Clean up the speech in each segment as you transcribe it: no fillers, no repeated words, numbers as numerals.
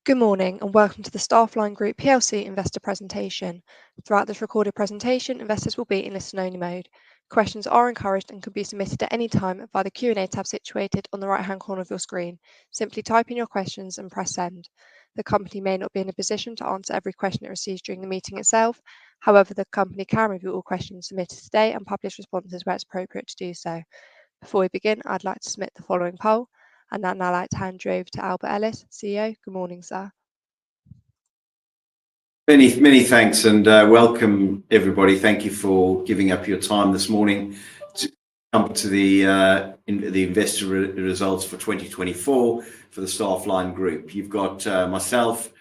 Good morning and welcome to the STAFFLINE Group plc investor presentation. Throughout this recorded presentation, investors will be in listen-only mode. Questions are encouraged and can be submitted at any time via the Q&A tab situated on the right-hand corner of your screen. Simply type in your questions and press send. The company may not be in a position to answer every question it receives during the meeting itself. However, the company can review all questions submitted today and publish responses where it's appropriate to do so. Before we begin, I'd like to submit the following poll. And I'd now like to hand you over to Albert Ellis, CEO. Good morning, sir. Many thanks and welcome everybody. Thank you for giving up your time this morning to come to the investor results for 2024 for the STAFFLINE Group. You've got myself,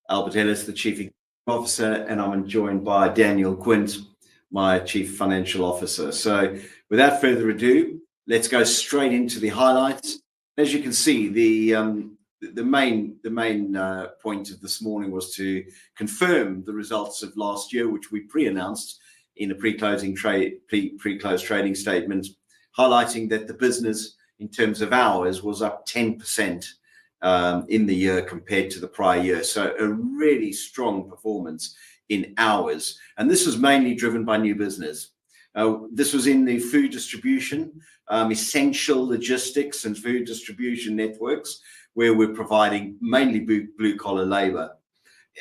Albert Ellis, the Chief Executive Officer, and I'm joined by Daniel Quint, my Chief Financial Officer. So without further ado, let's go straight into the highlights. As you can see, the main point of this morning was to confirm the results of last year, which we pre-announced in a pre-closed trading statement, highlighting that the business, in terms of hours, was up 10% in the year compared to the prior year. So a really strong performance in hours, and this was mainly driven by new business. This was in the food distribution, essential logistics and food distribution networks, where we're providing mainly blue-collar labour.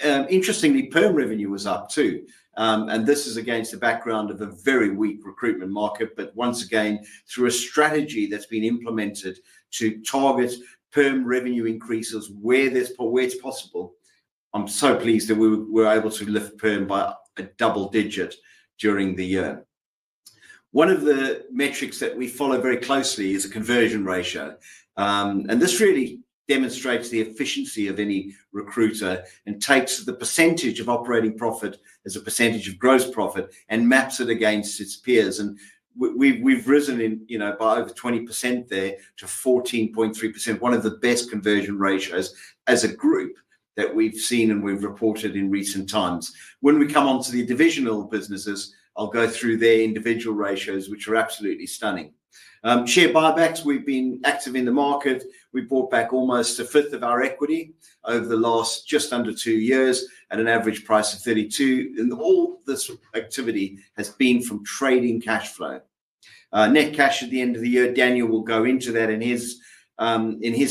Interestingly, perm revenue was up too, and this is against the background of a very weak recruitment market, but once again, through a strategy that's been implemented to target perm revenue increases where it's possible. I'm so pleased that we were able to lift perm by a double digit during the year. One of the metrics that we follow very closely is a conversion ratio, and this really demonstrates the efficiency of any recruiter and takes the percentage of operating profit as a percentage of gross profit and maps it against its peers. And we've risen by over 20% there to 14.3%, one of the best conversion ratios as a group that we've seen and we've reported in recent times. When we come on to the divisional businesses, I'll go through their individual ratios, which are absolutely stunning. Share buybacks, we've been active in the market. We bought back almost a fifth of our equity over the last just under 2 years at an average price of 32. And all this activity has been from trading cash flow. Net cash at the end of the year, Daniel will go into that in his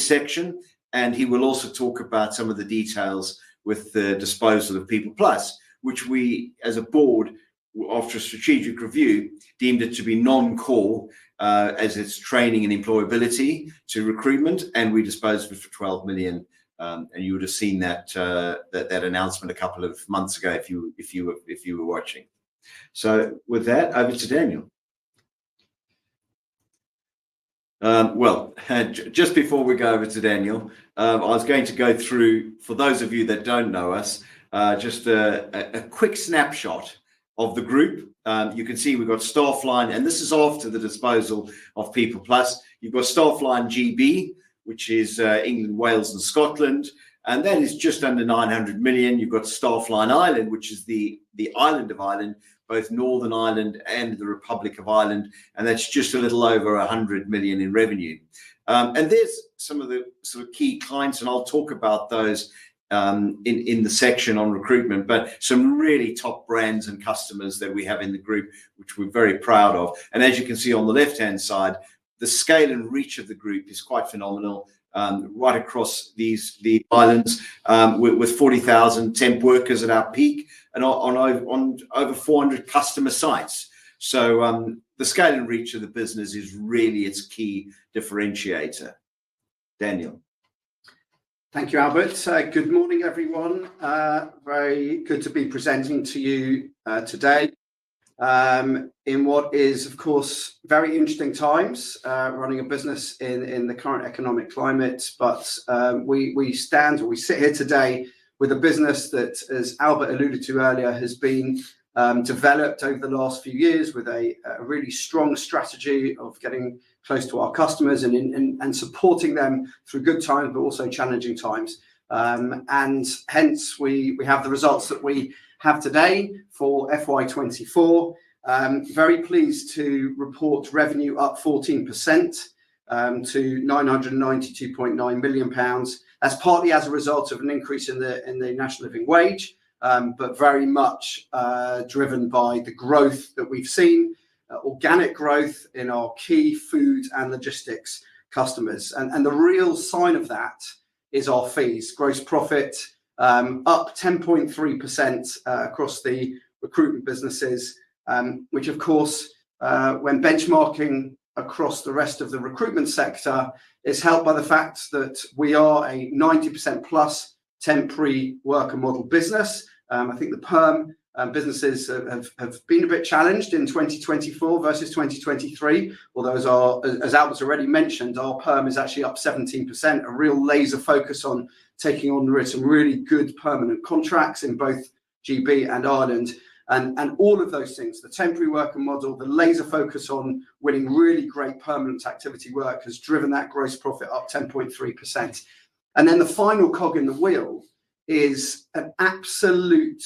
section, and he will also talk about some of the details with the disposal of People Plus, which we as a board, after a strategic review, deemed it to be non-core as its training and employability to recruitment, and we disposed of it for 12 million. And you would have seen that announcement a couple of months ago if you were watching. So with that, over to Daniel. Just before we go over to Daniel, I was going to go through, for those of you that don't know us, just a quick snapshot of the group. You can see we've got STAFFLINE, and this is after the disposal of People Plus. You've got STAFFLINE GB, which is England, Wales and Scotland, and that is just under 900 million. You've got STAFFLINE Ireland, which is the island of Ireland, both Northern Ireland and the Republic of Ireland, and that's just a little over 100 million in revenue. And there's some of the sort of key clients, and I'll talk about those in the section on recruitment, but some really top brands and customers that we have in the group, which we're very proud of. And as you can see on the left-hand side, the scale and reach of the group is quite phenomenal, right across the islands, with 40,000 temp workers at our peak and on over 400 customer sites. So the scale and reach of the business is really its key differentiator. Daniel. Thank you, Albert. Good morning, everyone. Very good to be presenting to you today in what is, of course, very interesting times, running a business in the current economic climate. But we sit here today with a business that, as Albert alluded to earlier, has been developed over the last few years with a really strong strategy of getting close to our customers and supporting them through good times, but also challenging times. And hence we have the results that we have today for FY24. Very pleased to report revenue up 14% to £992.9 million, That's partly as a result of an increase in the national living wage, but very much driven by the growth that we've seen, organic growth in our key food and logistics customers. And the real sign of that is our fees. Gross profit up 10.3% across the recruitment businesses, which of course, when benchmarking across the rest of the recruitment sector, is helped by the fact that we are a 90% plus temporary worker model business. I think the perm businesses have been a bit challenged in 2024 versus 2023, although as Albert's already mentioned, our perm is actually up 17%, a real laser focus on taking on some really good permanent contracts in both GB and Ireland. And all of those things, the temporary worker model, the laser focus on winning really great permanent activity work has driven that gross profit up 10.3%. And then the final cog in the wheel is an absolute,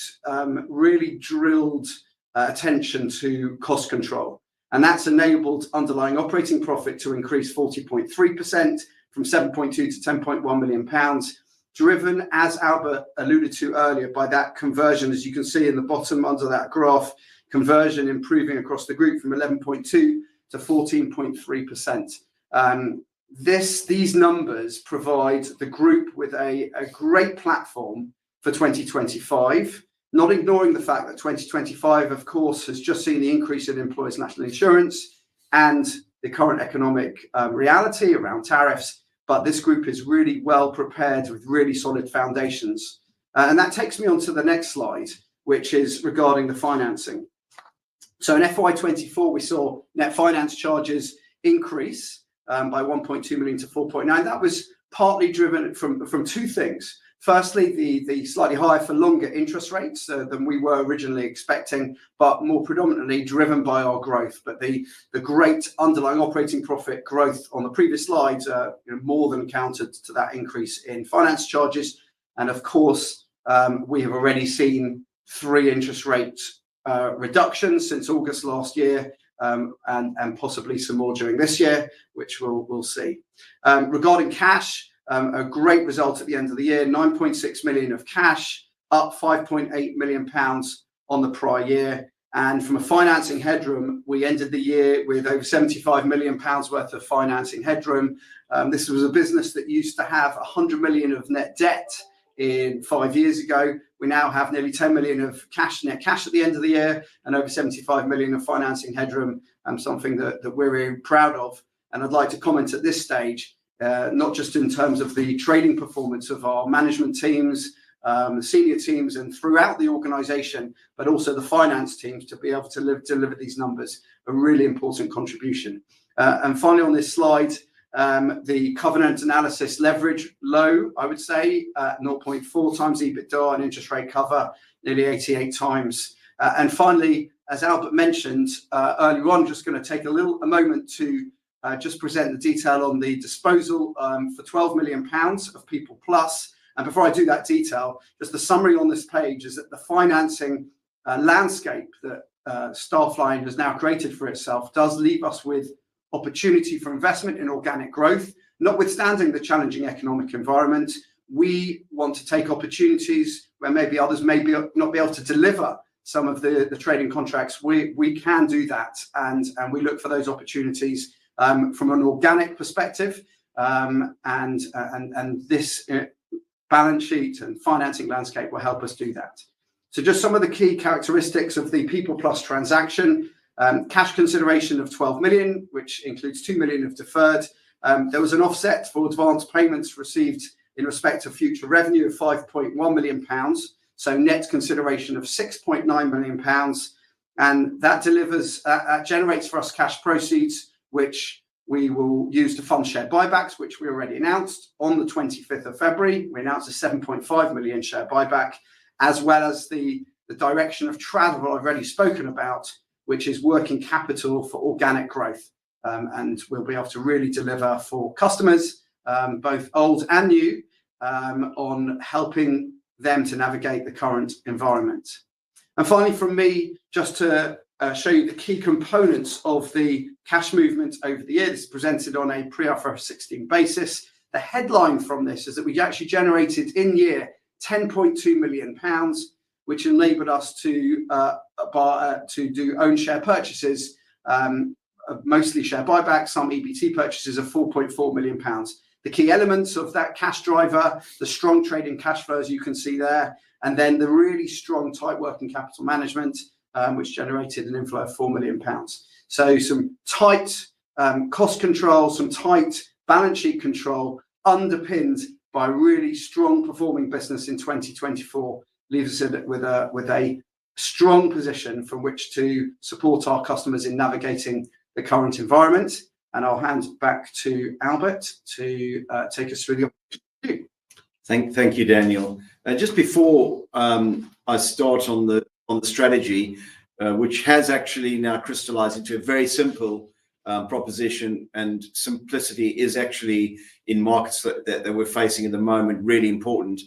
really drilled attention to cost control. And that's enabled underlying operating profit to increase 40.3% from 7.2 to 10.1 million pounds, driven, as Albert alluded to earlier, by that conversion, as you can see in the bottom under that graph, conversion improving across the group from 11.2 to 14.3%. These numbers provide the group with a great platform for 2025, not ignoring the fact that 2025, of course, has just seen the increase in employers' national insurance and the current economic reality around tariffs. But this group is really well prepared with really solid foundations. And that takes me on to the next slide, which is regarding the financing. So in FY24, we saw net finance charges increase by 1.2 million to 4.9. That was partly driven from two things. Firstly, the slightly higher for longer interest rates than we were originally expecting, but more predominantly driven by our growth. But the great underlying operating profit growth on the previous slides more than countered to that increase in finance charges. And of course, we have already seen 3 interest rate reductions since August last year, and possibly some more during this year, which we'll see. Regarding cash, a great result at the end of the year, 9.6 million of cash, up 5.8 million pounds on the prior year. And from a financing headroom, we ended the year with over 75 million pounds worth of financing headroom. This was a business that used to have 100 million of net debt in 5 years ago. We now have nearly 10 million of net cash at the end of the year, and over 75 million of financing headroom, something that we're really proud of. And I'd like to comment at this stage, not just in terms of the trading performance of our management teams, the senior teams and throughout the organisation, but also the finance teams to be able to deliver these numbers, a really important contribution. And finally on this slide, the covenant analysis leverage low, I would say, 0.4 times EBITDA and interest rate cover, nearly 88 times. And finally, as Albert mentioned earlier on, just going to take a moment to just present the detail on the disposal for 12 million pounds of People Plus. And before I do that detail, just the summary on this page is that the financing landscape that Staffline has now created for itself does leave us with opportunity for investment in organic growth. Notwithstanding the challenging economic environment, we want to take opportunities where maybe others may not be able to deliver some of the trading contracts. We can do that, and we look for those opportunities from an organic perspective, and this balance sheet and financing landscape will help us do that. So just some of the key characteristics of the People Plus transaction: cash consideration of 12 million, which includes 2 million of deferred. There was an offset for advance payments received in respect of future revenue of 5.1 million pounds, so net consideration of 6.9 million pounds, and that generates for us cash proceeds, which we will use to fund share buybacks, which we already announced on the 25th of February. We announced a 7.5 million share buyback, as well as the direction of travel I've already spoken about, which is working capital for organic growth. And we'll be able to really deliver for customers, both old and new, on helping them to navigate the current environment. And finally, from me, just to show you the key components of the cash movement over the year. This is presented on a pre-IFRS 16 basis. The headline from this is that we actually generated in year £10.2 million, which enabled us to do own share purchases, mostly share buybacks, some EBT purchases of £4.4 million. The key elements of that cash driver, the strong trading cash flows you can see there, and then the really strong tight working capital management, which generated an inflow of £4 million. So some tight cost control, some tight balance sheet control, underpinned by really strong performing business in 2024, leaves us with a strong position from which to support our customers in navigating the current environment. And I'll hand back to Albert to take us through the opportunity. Thank you, Daniel. Just before I start on the strategy, which has actually now crystallized into a very simple proposition, and simplicity is actually in markets that we're facing at the moment really important.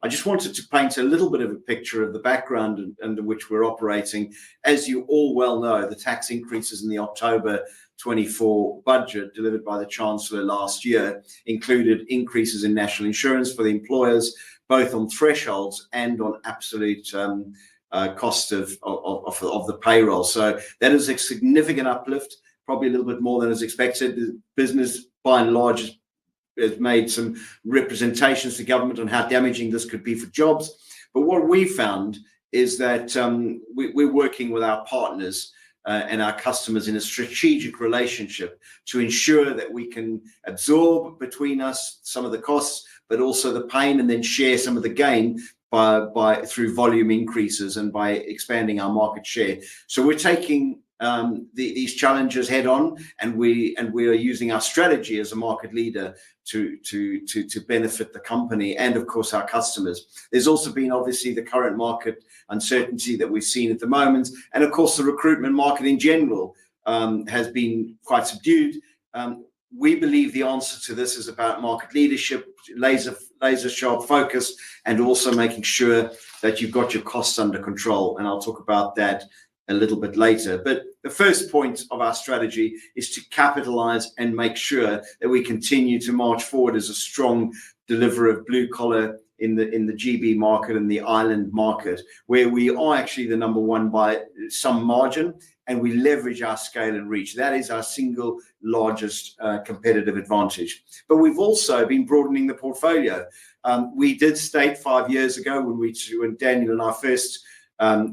I just wanted to paint a little bit of a picture of the background under which we're operating. As you all well know, the tax increases in the October 24 budget delivered by the Chancellor last year included increases in national insurance for the employers, both on thresholds and on absolute cost of the payroll. So that is a significant uplift, probably a little bit more than is expected. The business, by and large, has made some representations to government on how damaging this could be for jobs. But what we found is that we're working with our partners and our customers in a strategic relationship to ensure that we can absorb between us some of the costs, but also the pain, and then share some of the gain by through volume increases and by expanding our market share. So we're taking these challenges head on, and we are using our strategy as a market leader to benefit the company and, of course, our customers. There's also been obviously the current market uncertainty that we've seen at the moment, and of course the recruitment market in general has been quite subdued. We believe the answer to this is about market leadership, laser sharp focus, and also making sure that you've got your costs under control. And I'll talk about that a little bit later. But the first point of our strategy is to capitalize and make sure that we continue to march forward as a strong deliverer of blue collar in the GB market and the island market, where we are actually the number one by some margin, and we leverage our scale and reach. That is our single largest competitive advantage. But we've also been broadening the portfolio. We did state 5 years ago when Daniel and I first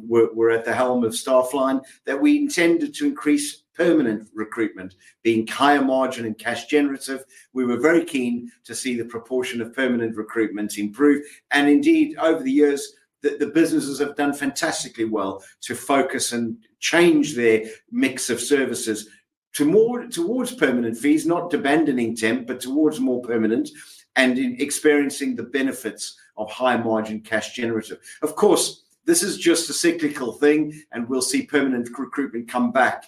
were at the helm of STAFFLINE that we intended to increase permanent recruitment, being higher margin and cash generative. We were very keen to see the proportion of permanent recruitment improve. And indeed, over the years, the businesses have done fantastically well to focus and change their mix of services towards permanent fees, not abandoning temp, but towards more permanent, and in experiencing the benefits of high margin cash generative. Of course, this is just a cyclical thing, and we'll see permanent recruitment come back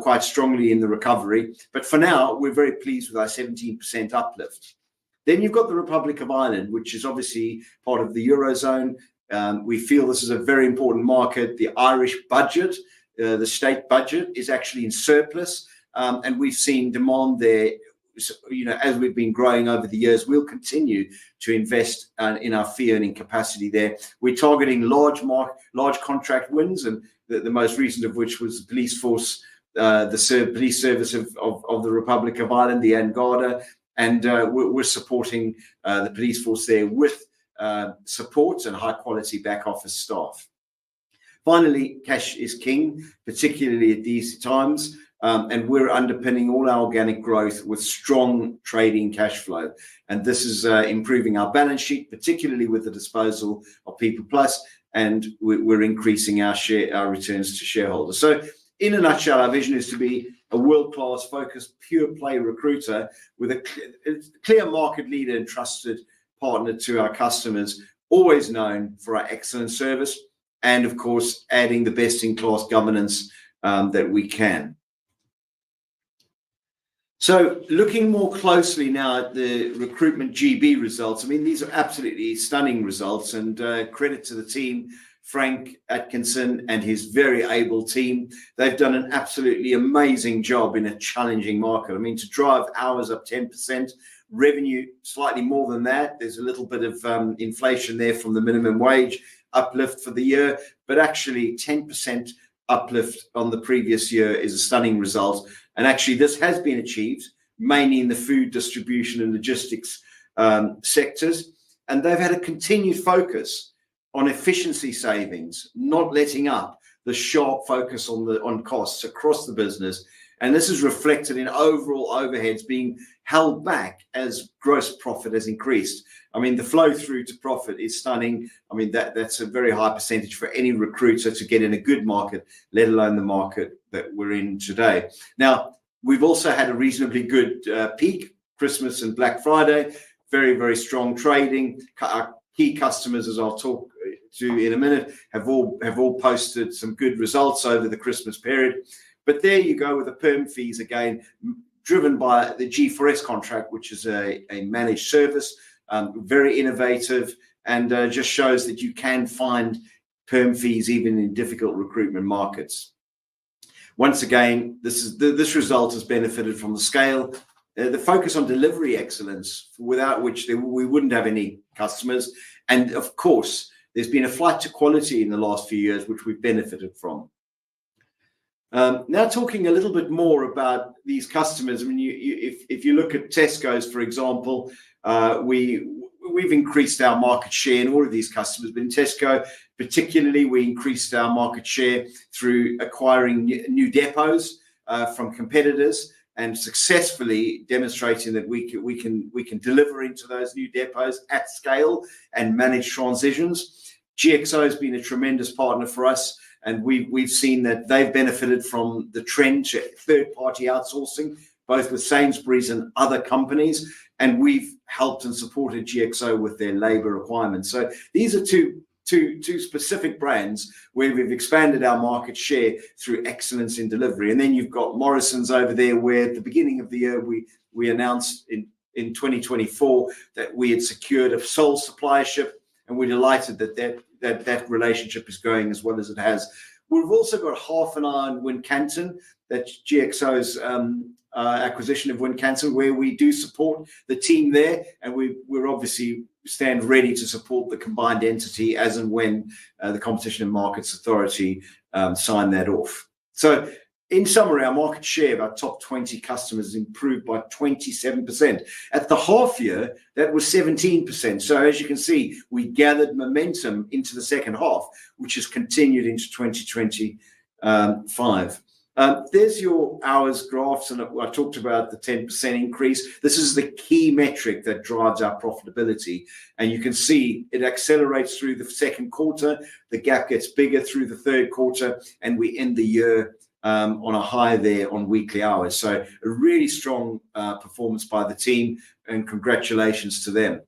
quite strongly in the recovery. But for now, we're very pleased with our 17% uplift. Then you've got the Republic of Ireland, which is obviously part of the Eurozone. We feel this is a very important market. The Irish budget, the state budget, is actually in surplus, and we've seen demand there. So, as we've been growing over the years, we'll continue to invest in our fee earning capacity there. We're targeting large contract wins, and the most recent of which was the police force, the police service of the Republic of Ireland, the An Garda, and we're supporting the police force there with support and high quality back office staff. Finally, cash is king, particularly at these times. And we're underpinning all our organic growth with strong trading cash flow. And this is improving our balance sheet, particularly with the disposal of People Plus, and we're increasing our returns to shareholders. So in a nutshell, our vision is to be a world-class focused pure play recruiter with a clear market leader and trusted partner to our customers, always known for our excellent service, and of course, adding the best-in-class governance that we can. So looking more closely now at the recruitment GB results, I mean, these are absolutely stunning results, and credit to the team, Frank Atkinson and his very able team. They've done an absolutely amazing job in a challenging market. I mean, to drive hours up 10%, revenue slightly more than that. There's a little bit of inflation there from the minimum wage uplift for the year, but actually 10% uplift on the previous year is a stunning result. And actually this has been achieved mainly in the food distribution and logistics sectors. And they've had a continued focus on efficiency savings, not letting up the sharp focus on costs across the business. And this is reflected in overall overheads being held back as gross profit has increased. I mean, the flow through to profit is stunning. I mean, that's a very high percentage for any recruiter to get in a good market, let alone the market that we're in today. Now, we've also had a reasonably good peak, Christmas and Black Friday, very, very strong trading. Our key customers, as I'll talk to in a minute, have all posted some good results over the Christmas period. But there you go with the perm fees again, driven by the G4S contract, which is a managed service, very innovative, and just shows that you can find perm fees even in difficult recruitment markets. Once again, this result has benefited from the scale, the focus on delivery excellence, without which we wouldn't have any customers. And of course, there's been a flight to quality in the last few years, which we've benefited from. Now talking a little bit more about these customers, I mean, if you look at Tesco's, for example, we've increased our market share in all of these customers, but in Tesco particularly, we increased our market share through acquiring new depots from competitors and successfully demonstrating that we can deliver into those new depots at scale and manage transitions. GXO has been a tremendous partner for us, and we've seen that they've benefited from the trend to third-party outsourcing, both with Sainsbury's and other companies, and we've helped and supported GXO with their labour requirements. So these are two specific brands where we've expanded our market share through excellence in delivery. And then you've got Morrison's over there, where at the beginning of the year we announced in 2024 that we had secured a sole suppliership, and we're delighted that relationship is going as well as it has. We've also got half an eye on Wincanton, that's GXO's acquisition of Wincanton, where we do support the team there, and we're obviously stand ready to support the combined entity as and when the Competition and Markets Authority sign that off. So in summary, our market share of our top 20 customers improved by 27%. At the half year, that was 17%. So as you can see, we gathered momentum into the second half, which has continued into 2025. There's your hours graphs, and I talked about the 10% increase. This is the key metric that drives our profitability, and you can see it accelerates through the second quarter. The gap gets bigger through the third quarter, and we end the year on a high there on weekly hours. So a really strong performance by the team, and congratulations to them.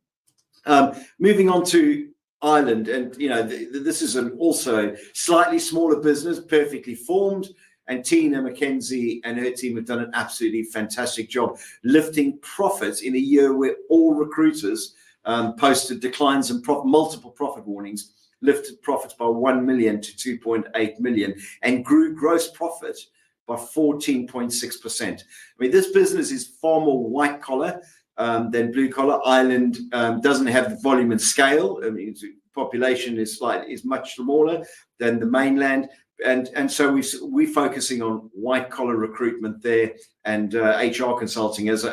Moving on to Ireland, and this is an also slightly smaller business, perfectly formed. And Tina McKenzie and her team have done an absolutely fantastic job lifting profits in a year where all recruiters posted declines and multiple profit warnings, lifted profits by 1 million to 2.8 million, and grew gross profit by 14.6%. I mean, this business is far more white collar than blue collar. Ireland doesn't have the volume and scale. I mean, population is much smaller than the mainland. And so we're focusing on white collar recruitment there, and HR consulting, as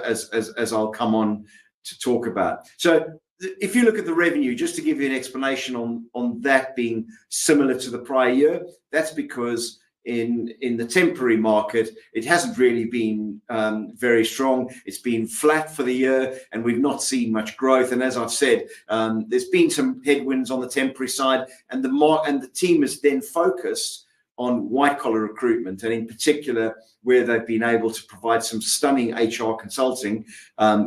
I'll come on to talk about. So if you look at the revenue, just to give you an explanation on that being similar to the prior year, that's because in the temporary market, it hasn't really been very strong. It's been flat for the year, and we've not seen much growth. And as I've said, there's been some headwinds on the temporary side, and the team is then focused on white collar recruitment, and in particular where they've been able to provide some stunning HR consulting,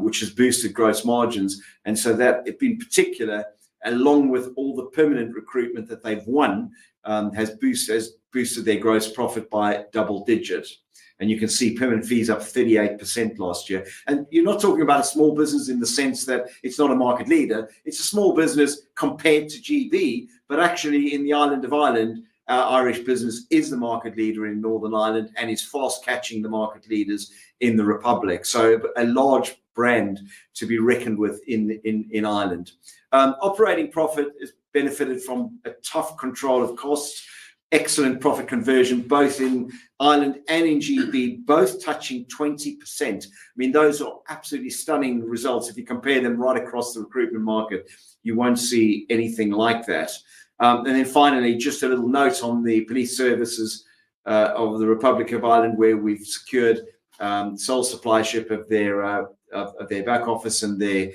which has boosted gross margins. And so that in particular, along with all the permanent recruitment that they've won, has boosted their gross profit by double digits. And you can see permanent fees up 38% last year. And you're not talking about a small business in the sense that it's not a market leader. It's a small business compared to GB, but actually in the island of Ireland, our Irish business is the market leader in Northern Ireland and is fast catching the market leaders in the Republic. So a large brand to be reckoned with in Ireland. Operating profit has benefited from a tough control of costs, excellent profit conversion, both in Ireland and in GB, both touching 20%. I mean, those are absolutely stunning results. If you compare them right across the recruitment market, you won't see anything like that. And then finally, just a little note on the police services of the Republic of Ireland, where we've secured sole supplyship of their back office and their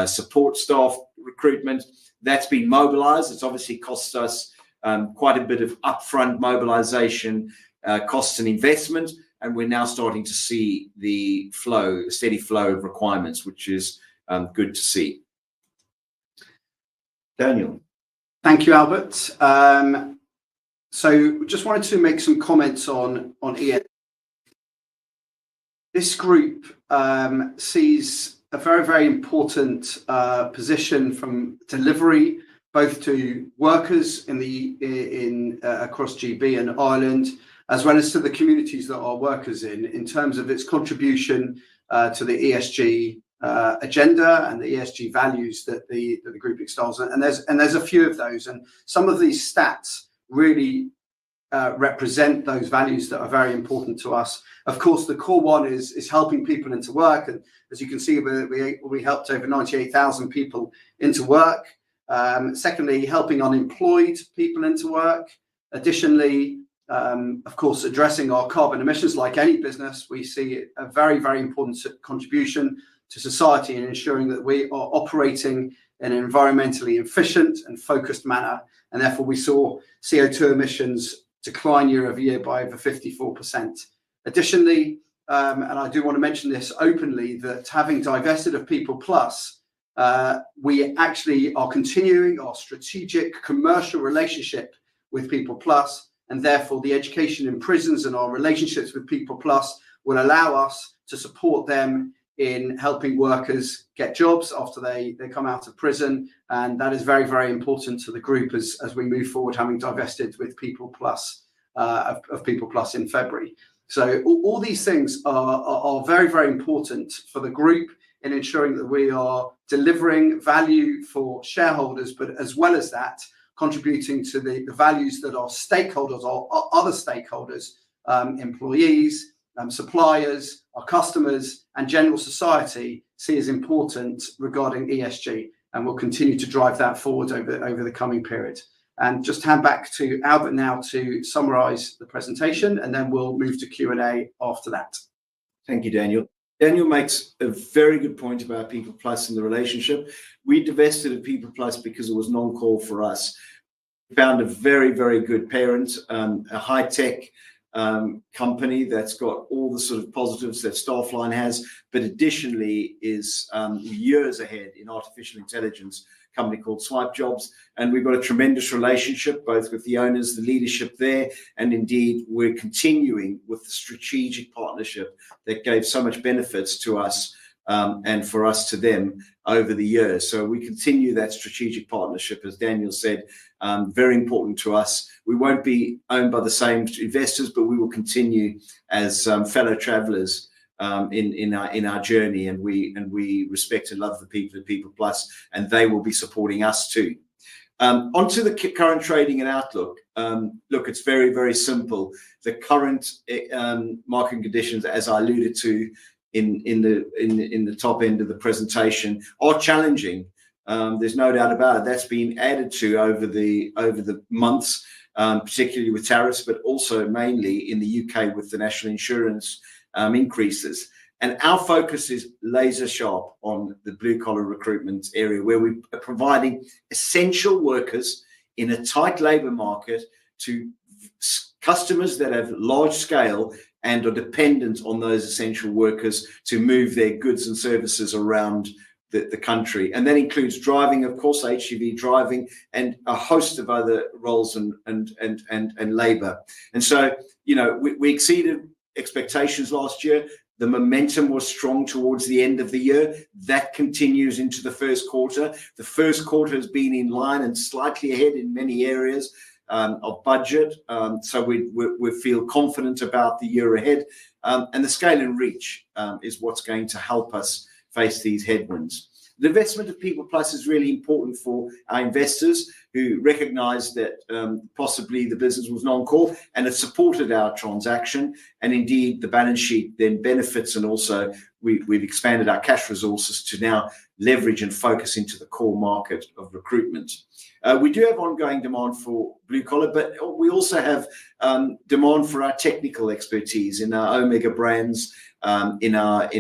support staff recruitment. That's been mobilised. It's obviously cost us quite a bit of upfront mobilisation costs and investment, and we're now starting to see the steady flow of requirements, which is good to see. Daniel. Thank you, Albert. So just wanted to make some comments on ESG. This group sees a very, very important position from delivery, both to workers across GB and Ireland, as well as to the communities that our workers in terms of its contribution to the ESG agenda and the ESG values that the group extols. And there's a few of those, and some of these stats really represent those values that are very important to us. Of course, the core one is helping people into work, and as you can see, we helped over 98,000 people into work. Secondly, helping unemployed people into work. Additionally, of course, addressing our carbon emissions. Like any business, we see a very, very important contribution to society in ensuring that we are operating in an environmentally efficient and focused manner, and therefore we saw CO2 emissions decline year over year by over 54%. Additionally, and I do want to mention this openly, that having divested of People Plus, we actually are continuing our strategic commercial relationship with People Plus, and therefore the education in prisons and our relationships with People Plus will allow us to support them in helping workers get jobs after they come out of prison, and that is very, very important to the group as we move forward, having divested with People Plus of People Plus in February. So all these things are very, very important for the group in ensuring that we are delivering value for shareholders, but as well as that, contributing to the values that our stakeholders, our other stakeholders, employees, suppliers, our customers, and general society see as important regarding ESG, and we'll continue to drive that forward over the coming period. And just hand back to Albert now to summarise the presentation, and then we'll move to Q&A after that. Thank you, Daniel. Daniel makes a very good point about People Plus and the relationship. We divested of People Plus because it was non-core for us. We found a very, very good parent, a high-tech company that's got all the sort of positives that STAFFLINE has, but additionally is years ahead in artificial intelligence, a company called Swipe Jobs. And we've got a tremendous relationship both with the owners, the leadership there, and indeed we're continuing with the strategic partnership that gave so much benefits to us and for us to them over the years. So we continue that strategic partnership, as Daniel said, very important to us. We won't be owned by the same investors, but we will continue as fellow travellers in our journey, and we respect and love the people at People Plus, and they will be supporting us too. Onto the current trading and outlook. Look, it's very, very simple. The current market conditions, as I alluded to in the top end of the presentation, are challenging. There's no doubt about it. That's been added to over the months, particularly with tariffs, but also mainly in the UK with the national insurance increases. And our focus is laser sharp on the blue collar recruitment area, where we are providing essential workers in a tight labour market to customers that have large scale and are dependent on those essential workers to move their goods and services around the country. And that includes driving, of course, HGV driving, and a host of other roles and labour. And so, we exceeded expectations last year. The momentum was strong towards the end of the year. That continues into the first quarter. The first quarter has been in line and slightly ahead in many areas. of budget. So we feel confident about the year ahead. And the scale and reach is what's going to help us face these headwinds. The investment of People Plus is really important for our investors who recognise that possibly the business was non-core and have supported our transaction. And indeed, the balance sheet then benefits, and also we've expanded our cash resources to now leverage and focus into the core market of recruitment. We do have ongoing demand for blue collar, but we also have demand for our technical expertise in our Omega brands, in our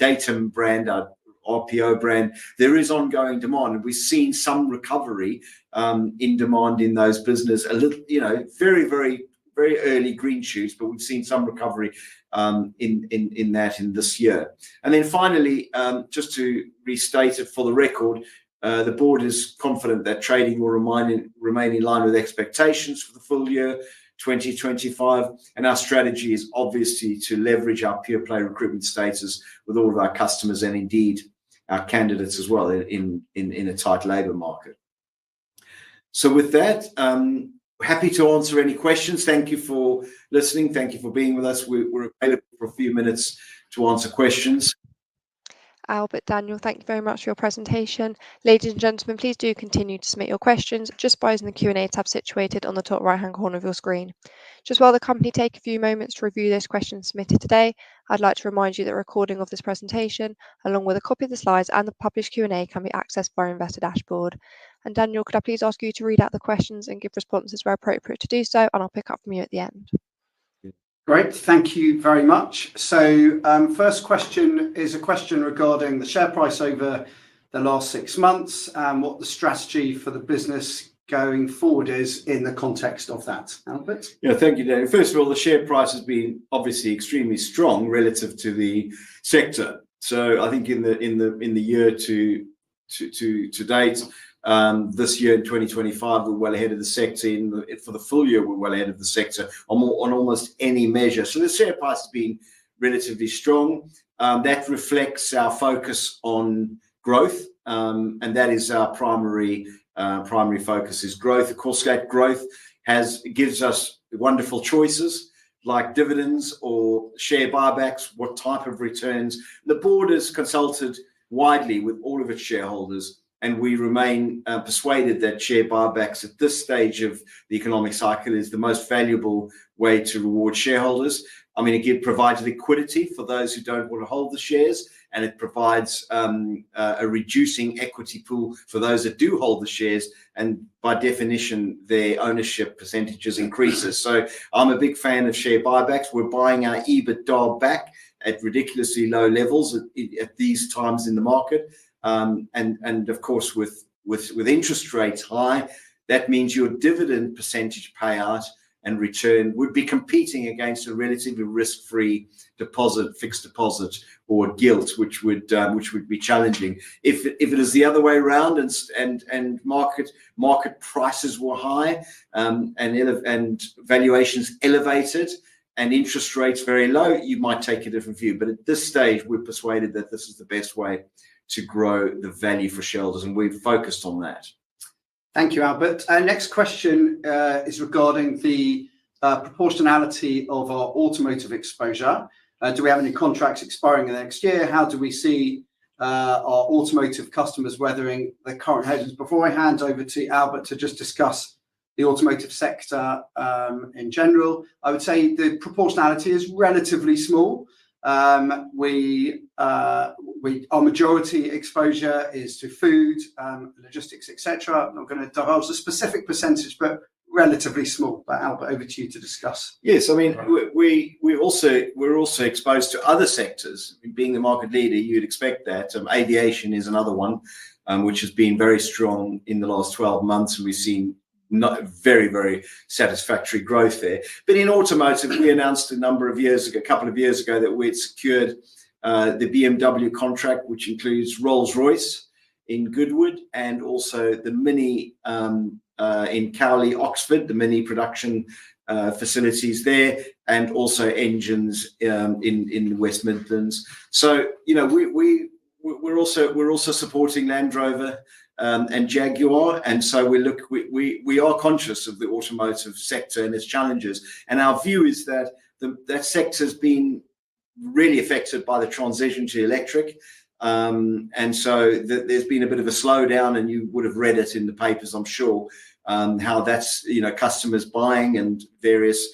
Datum brand, our RPO brand. There is ongoing demand, and we've seen some recovery in demand in those business. A little, very, very, very early green shoots, but we've seen some recovery in this year. And then finally, just to restate it for the record, the board is confident that trading will remain in line with expectations for the full year 2025, and our strategy is obviously to leverage our pure play recruitment status with all of our customers and indeed our candidates as well in a tight labour market. So with that, happy to answer any questions. Thank you for listening. Thank you for being with us. We're available for a few minutes to answer questions. Albert, Daniel, thank you very much for your presentation. Ladies and gentlemen, please do continue to submit your questions just by using the Q&A tab situated on the top right-hand corner of your screen. Just while the company take a few moments to review those questions submitted today, I'd like to remind you that a recording of this presentation, along with a copy of the slides and the published Q&A, can be accessed by our investor dashboard. And Daniel, could I please ask you to read out the questions and give responses where appropriate to do so, and I'll pick up from you at the end. Great, thank you very much. So first question is a question regarding the share price over the last 6 months and what the strategy for the business going forward is in the context of that. Albert? Yeah, thank you, Daniel. First of all, the share price has been obviously extremely strong relative to the sector. So I think in the year to date, this year in 2025, we're well ahead of the sector. For the full year, we're well ahead of the sector on almost any measure. So the share price has been relatively strong. That reflects our focus on growth, and that is our primary focus is growth. Of course, that growth gives us wonderful choices like dividends or share buybacks, what type of returns. The board has consulted widely with all of its shareholders, and we remain persuaded that share buybacks at this stage of the economic cycle is the most valuable way to reward shareholders. I mean, it provides liquidity for those who don't want to hold the shares, and it provides a reducing equity pool for those that do hold the shares, and by definition, their ownership percentages increases. So I'm a big fan of share buybacks. We're buying our EBITDA back at ridiculously low levels at these times in the market. And of course, with interest rates high, that means your dividend percentage payout and return would be competing against a relatively risk-free deposit, fixed deposit, or gilt, which would be challenging. If it is the other way around and market prices were high and valuations elevated and interest rates very low, you might take a different view. But at this stage, we're persuaded that this is the best way to grow the value for shareholders, and we've focused on that. Thank you, Albert. Our next question is regarding the proportionality of our automotive exposure. Do we have any contracts expiring in the next year? How do we see our automotive customers weathering the current headwinds? Before I hand over to Albert to just discuss the automotive sector in general, I would say the proportionality is relatively small. Our majority exposure is to food, logistics, etc. I'm not going to divulge the specific percentage, but relatively small. But Albert, over to you to discuss. Yes, I mean we're also exposed to other sectors. Being the market leader, you'd expect that. Aviation is another one, which has been very strong in the last 12 months, and we've seen not very, very satisfactory growth there. But in automotive, we announced a couple of years ago, that we had secured the BMW contract, which includes Rolls-Royce in Goodwood, and also the Mini in Cowley, Oxford, the Mini production facilities there, and also engines in the West Midlands. So we're also supporting Land Rover and Jaguar, and so we are conscious of the automotive sector and its challenges, and our view is that that sector has been really affected by the transition to electric, and so there's been a bit of a slowdown, and you would have read it in the papers, I'm sure, how that's customers buying and various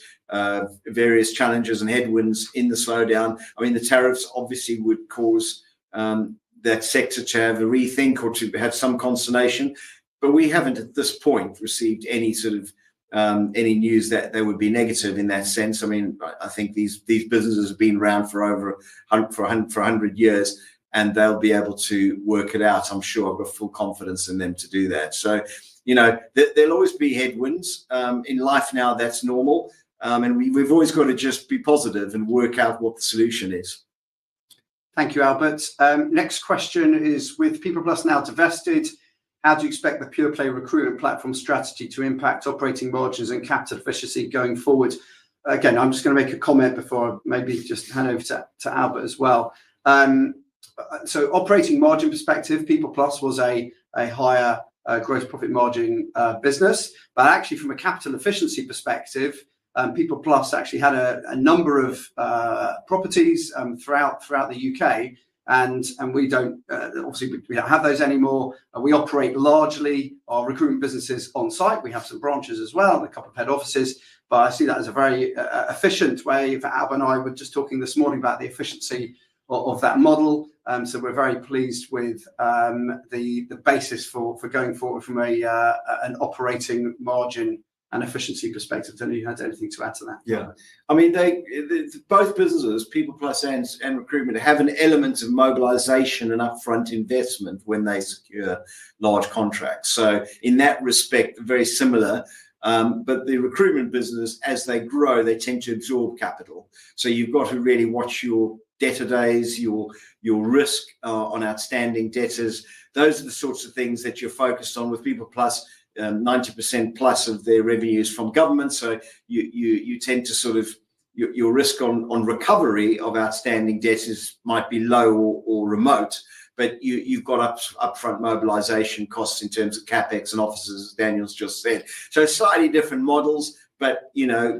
challenges and headwinds in the slowdown. I mean, the tariffs obviously would cause that sector to have a rethink or to have some consternation, but we haven't at this point received any sort of any news that they would be negative in that sense. I mean, I think these businesses have been around for over 100 years, and they'll be able to work it out. I'm sure. I've got full confidence in them to do that. So, there'll always be headwinds in life now. That's normal, and we've always got to just be positive and work out what the solution is. Thank you, Albert. Next question is, with PeoplePlus now divested, how do you expect the pure play recruitment platform strategy to impact operating margins and capital efficiency going forward? Again, I'm just going to make a comment before I maybe just hand over to Albert as well. So operating margin perspective, PeoplePlus was a higher gross profit margin business, but actually from a capital efficiency perspective, PeoplePlus actually had a number of properties throughout the UK, and we don't obviously we don't have those anymore. We operate largely our recruitment businesses on site. We have some branches as well and a couple of head offices, but I see that as a very efficient way. For Albert and I were just talking this morning about the efficiency of that model. So we're very pleased with the basis for going forward from an operating margin and efficiency perspective. I don't know if you had anything to add to that. Yeah, I mean, both businesses, PeoplePlus and recruitment, have an element of mobilization and upfront investment when they secure large contracts. So in that respect, very similar. But the recruitment business, as they grow, they tend to absorb capital. So you've got to really watch your debtor days, your risk on outstanding debtors. Those are the sorts of things that you're focused on with PeoplePlus. 90% plus of their revenues from government, so you tend to sort of your risk on recovery of outstanding debtors might be low or remote, but you've got upfront mobilization costs in terms of capex and offices, as Daniel's just said. So slightly different models, but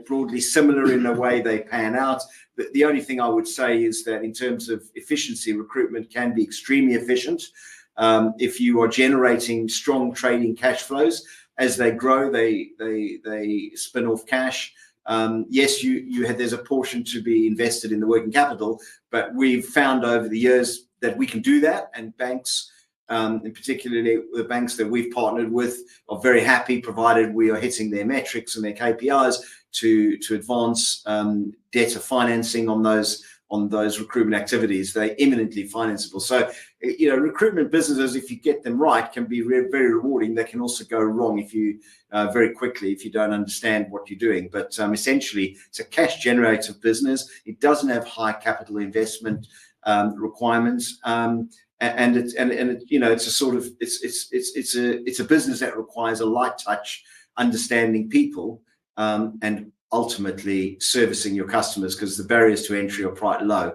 broadly similar in the way they pan out. But the only thing I would say is that in terms of efficiency, recruitment can be extremely efficient. If you are generating strong trading cash flows, as they grow, they spin off cash. Yes, there's a portion to be invested in the working capital, but we've found over the years that we can do that, and banks, and particularly the banks that we've partnered with, are very happy, provided we are hitting their metrics and their KPIs, to advance debtor financing on those recruitment activities. They're imminently financeable. So, recruitment businesses, if you get them right, can be very rewarding. They can also go wrong very quickly if you don't understand what you're doing. But essentially, it's a cash generative business. It doesn't have high capital investment requirements, and it's a sort of it's a business that requires a light touch, understanding people, and ultimately servicing your customers, because the barriers to entry are quite low.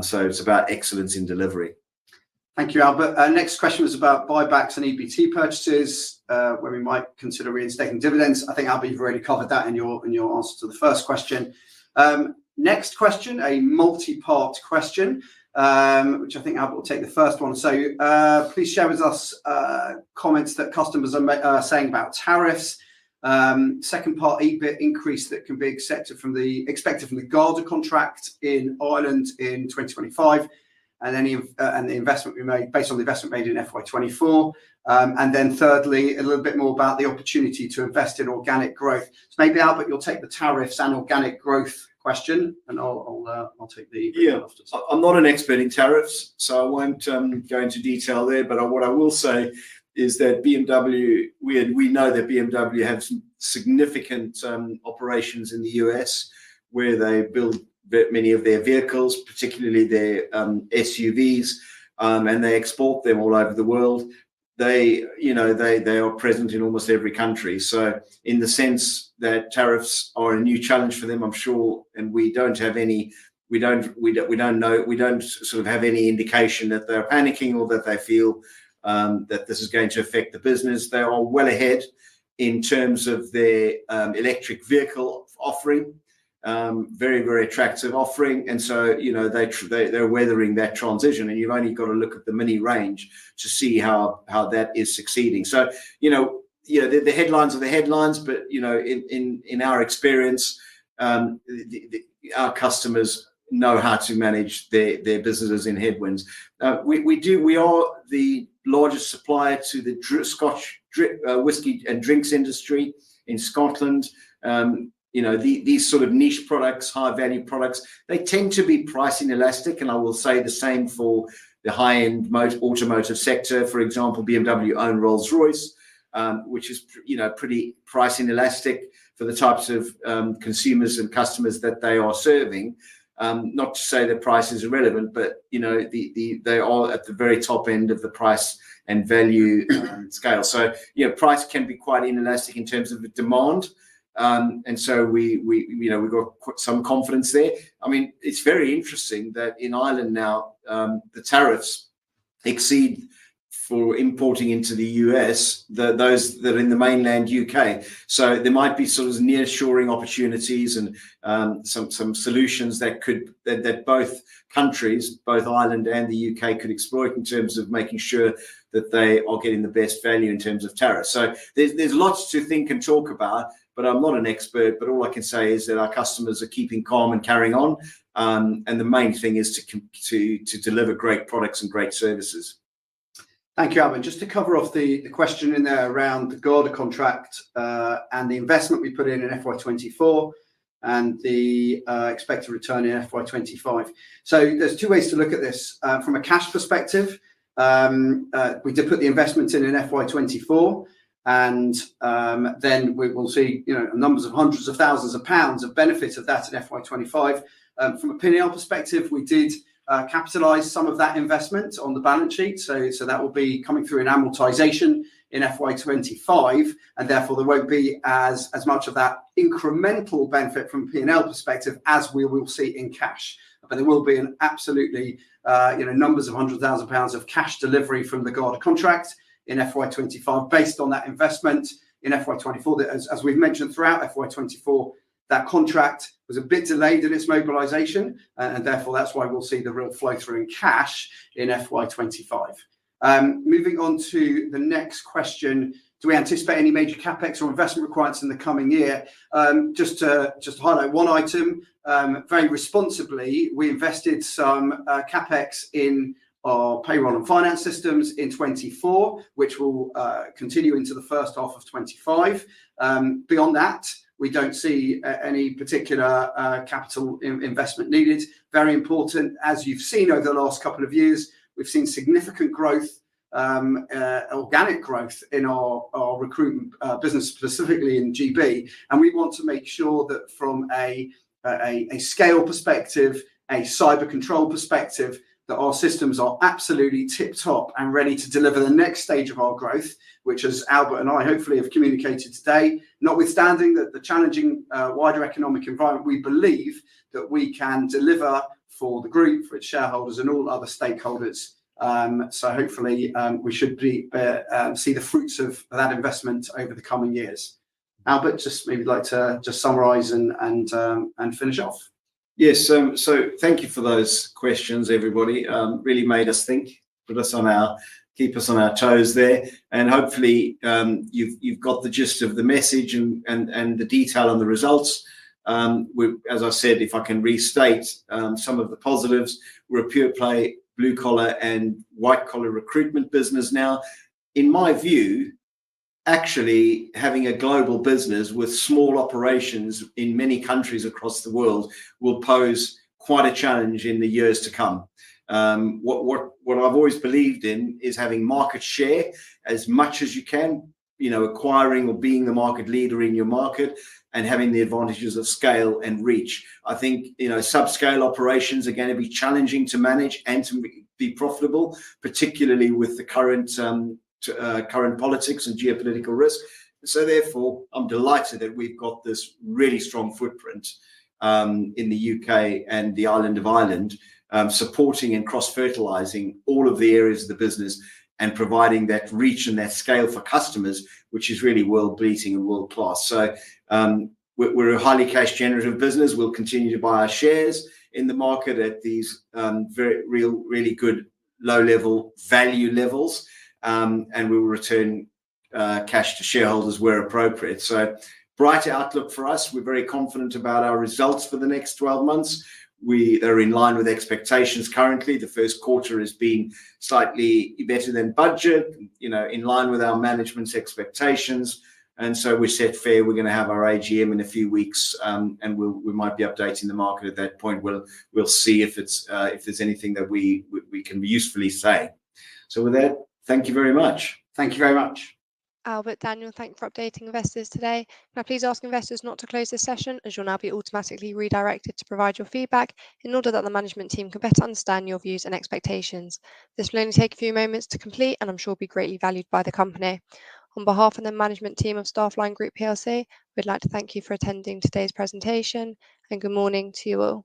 So it's about excellence in delivery. Thank you, Albert. Next question was about buybacks and EBT purchases, where we might consider reinstating dividends. I think, Albert, you've already covered that in your answer to the first question. Next question, a multi-part question, which I think Albert will take the first one. So please share with us comments that customers are saying about tariffs. Second part, EBIT increase that can be expected from the Garda contract in Ireland in 2025, and the investment we made based on the investment made in FY24. And then thirdly, a little bit more about the opportunity to invest in organic growth. So maybe, Albert, you'll take the tariffs and organic growth question, and I'll take the afterwards. I'm not an expert in tariffs, so I won't go into detail there. But what I will say is that BMW, we know that BMW have some significant operations in the US, where they build many of their vehicles, particularly their SUVs, and they export them all over the world. They are present in almost every country. So in the sense that tariffs are a new challenge for them, I'm sure, and we don't sort of have any indication that they're panicking or that they feel that this is going to affect the business. They are well ahead in terms of their electric vehicle offering. Very, very attractive offering, and so they're weathering that transition, and you've only got to look at the Mini range to see how that is succeeding. So the headlines are the headlines, but in our experience, our customers know how to manage their businesses in headwinds. We are the largest supplier to the Scotch whiskey and drinks industry in Scotland. These sort of niche products, high value products, they tend to be price inelastic, and I will say the same for the high-end automotive sector. For example, BMW own Rolls-Royce, which is pretty price inelastic for the types of consumers and customers that they are serving. Not to say that price is irrelevant, but they are at the very top end of the price and value scale. So price can be quite inelastic in terms of the demand. And so we've got some confidence there. I mean, it's very interesting that in Ireland now, the tariffs exceed for importing into the US those that are in the mainland UK. So there might be sort of nearshoring opportunities and some solutions that both countries, both Ireland and the UK, could exploit in terms of making sure that they are getting the best value in terms of tariffs. So there's lots to think and talk about. But I'm not an expert, but all I can say is that our customers are keeping calm and carrying on. And the main thing is to deliver great products and great services. Thank you, Albert. Just to cover off the question in there around the Garda contract and the investment we put in FY24 and the expected return in FY25. So there's two ways to look at this. From a cash perspective, we did put the investment in FY24. And then we will see, numbers of hundreds of thousands of pounds of benefit of that in FY25. From a P&L perspective, we did capitalise some of that investment on the balance sheet. So that will be coming through in amortisation in FY25, and therefore there won't be as much of that incremental benefit from a P&L perspective as we will see in cash. But there will be an absolutely, numbers of £100,000 of cash delivery from the Garda contract in FY25 based on that investment in FY24. As we've mentioned throughout FY24, that contract was a bit delayed in its mobilisation, and therefore that's why we'll see the real flow through in cash in FY25. Moving on to the next question, do we anticipate any major capex or investment requirements in the coming year? Just to highlight one item, very responsibly, we invested some capex in our payroll and finance systems in 24, which will continue into the first half of 25. Beyond that, we don't see any particular capital investment needed. Very important, as you've seen over the last couple of years, we've seen significant growth, organic growth in our recruitment business, specifically in GB. And we want to make sure that from a scale perspective, a cyber control perspective, that our systems are absolutely tip-top and ready to deliver the next stage of our growth, which, as Albert and I hopefully have communicated today, notwithstanding that the challenging wider economic environment, we believe that we can deliver for the group, for its shareholders and all other stakeholders. So hopefully we should see the fruits of that investment over the coming years. Albert, just maybe like to just summarise and finish off. Yes, so thank you for those questions, everybody. Really made us think, keep us on our toes there, and hopefully you've got the gist of the message and the detail on the results. As I said, if I can restate some of the positives, we're a pure play blue collar and white collar recruitment business now. In my view, actually having a global business with small operations in many countries across the world will pose quite a challenge in the years to come. What I've always believed in is having market share as much as you can, acquiring or being the market leader in your market and having the advantages of scale and reach. I think, subscale operations are going to be challenging to manage and to be profitable, particularly with the current politics and geopolitical risk. So therefore, I'm delighted that we've got this really strong footprint in the UK and the island of Ireland, supporting and cross-fertilizing all of the areas of the business and providing that reach and that scale for customers, which is really world-beating and world-class. So we're a highly cash-generative business. We'll continue to buy our shares in the market at these really good low-level value levels, and we will return cash to shareholders where appropriate. So bright outlook for us. We're very confident about our results for the next 12 months. We are in line with expectations currently. The first quarter has been slightly better than budget, in line with our management's expectations. And so we're set fair. We're going to have our AGM in a few weeks, and we might be updating the market at that point. We'll see if there's anything that we can usefully say. So with that, thank you very much. Thank you very much. Albert, Daniel, thank you for updating investors today. Can I please ask investors not to close this session, as you'll now be automatically redirected to provide your feedback in order that the management team can better understand your views and expectations. This will only take a few moments to complete, and I'm sure will be greatly valued by the company. On behalf of the management team of STAFFLINE Group plc, we'd like to thank you for attending today's presentation, and good morning to you all.